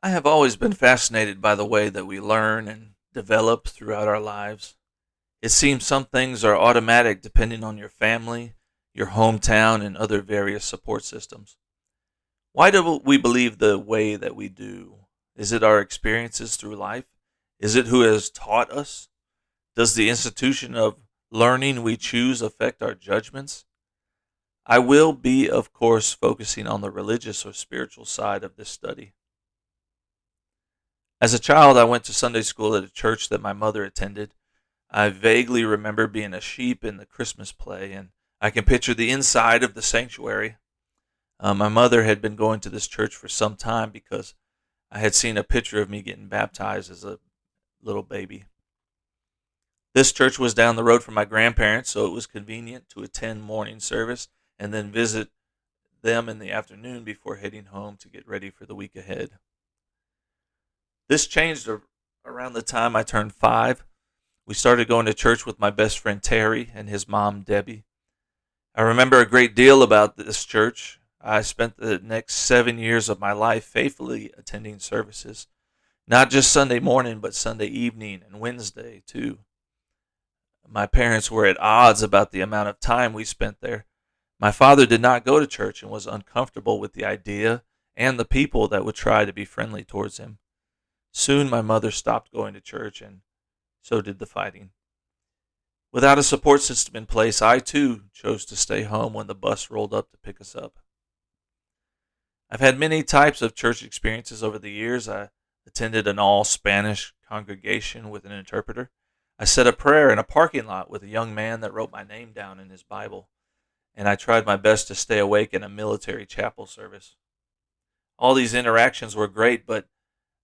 I have always been fascinated by the way that we learn and develop throughout our lives. It seems some things are automatic depending on your family, your hometown, and other various support systems. Why do we believe the way that we do? Is it our experiences through life? Is it who has taught us? Does the institution of learning we choose affect our judgments? I will be, of course, focusing on the religious or spiritual side of this study. As a child, I went to Sunday school at a church that my mother attended. I vaguely remember being a sheep in the Christmas play, and I can picture the inside of the sanctuary. My mother had been going to this church for some time because I had seen a picture of me getting baptized as a little baby. This church was down the road from my grandparents, so it was convenient to attend morning service and then visit them in the afternoon before heading home to get ready for the week ahead. This changed around the time I turned 5. We started going to church with my best friend Terry and his mom Debbie. I remember a great deal about this church. I spent the next 7 years of my life faithfully attending services, not just Sunday morning, but Sunday evening and Wednesday too. My parents were at odds about the amount of time we spent there. My father did not go to church and was uncomfortable with the idea and the people that would try to be friendly towards him. Soon my mother stopped going to church, and so did the fighting. Without a support system in place, I too chose to stay home when the bus rolled up to pick us up. I've had many types of church experiences over the years. I attended an all Spanish congregation with an interpreter. I said a prayer in a parking lot with a young man that wrote my name down in his Bible, and I tried my best to stay awake in a military chapel service. All these interactions were great, but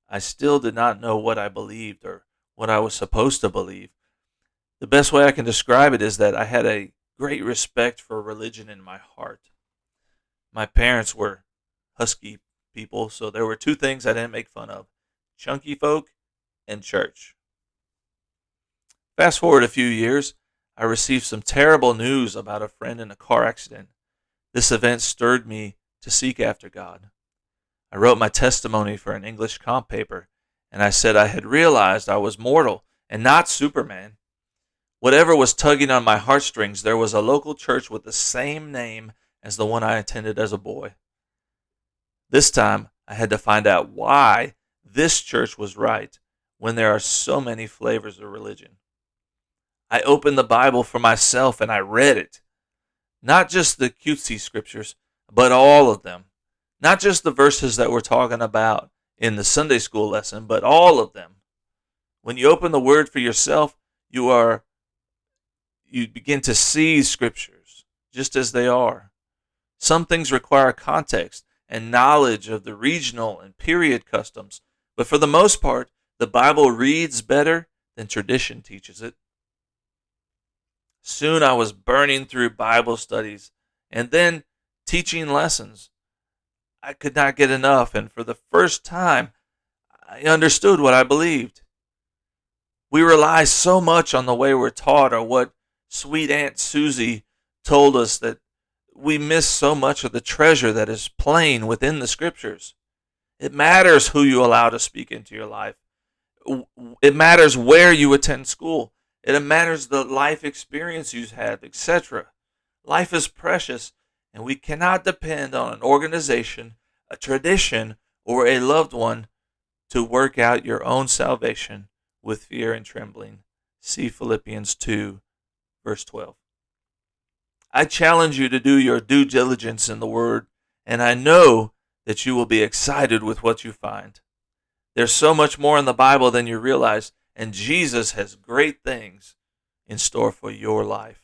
I still did not know what I believed or what I was supposed to believe. The best way I can describe it is that I had a great respect for religion in my heart. My parents were husky people, so there were two things I didn't make fun of: chunky folk and church. Fast forward a few years, I received some terrible news about a friend in a car accident. This event stirred me to seek after God. I wrote my testimony for an English comp paper, and I said I had realized I was mortal and not Superman. Whatever was tugging on my heartstrings, there was a local church with the same name as the one I attended as a boy. This time, I had to find out why this church was right when there are so many flavors of religion. I opened the Bible for myself and I read it. Not just the cutesy scriptures, but all of them. Not just the verses that we're talking about in the Sunday school lesson, but all of them. When you open the Word for yourself, you begin to see scriptures just as they are. Some things require context and knowledge of the regional and period customs, but for the most part, the Bible reads better than tradition teaches it. Soon I was burning through Bible studies and then teaching lessons. I could not get enough, and for the first time, I understood what I believed. We rely so much on the way we're taught or what sweet Aunt Susie told us that we miss so much of the treasure that is plain within the scriptures. It matters who you allow to speak into your life. It matters where you attend school. It matters the life experience you've had, etc. Life is precious, and we cannot depend on an organization, a tradition, or a loved one to work out your own salvation with fear and trembling. See Philippians 2, verse 12. I challenge you to do your due diligence in the Word, and I know that you will be excited with what you find. There's so much more in the Bible than you realize, and Jesus has great things in store for your life.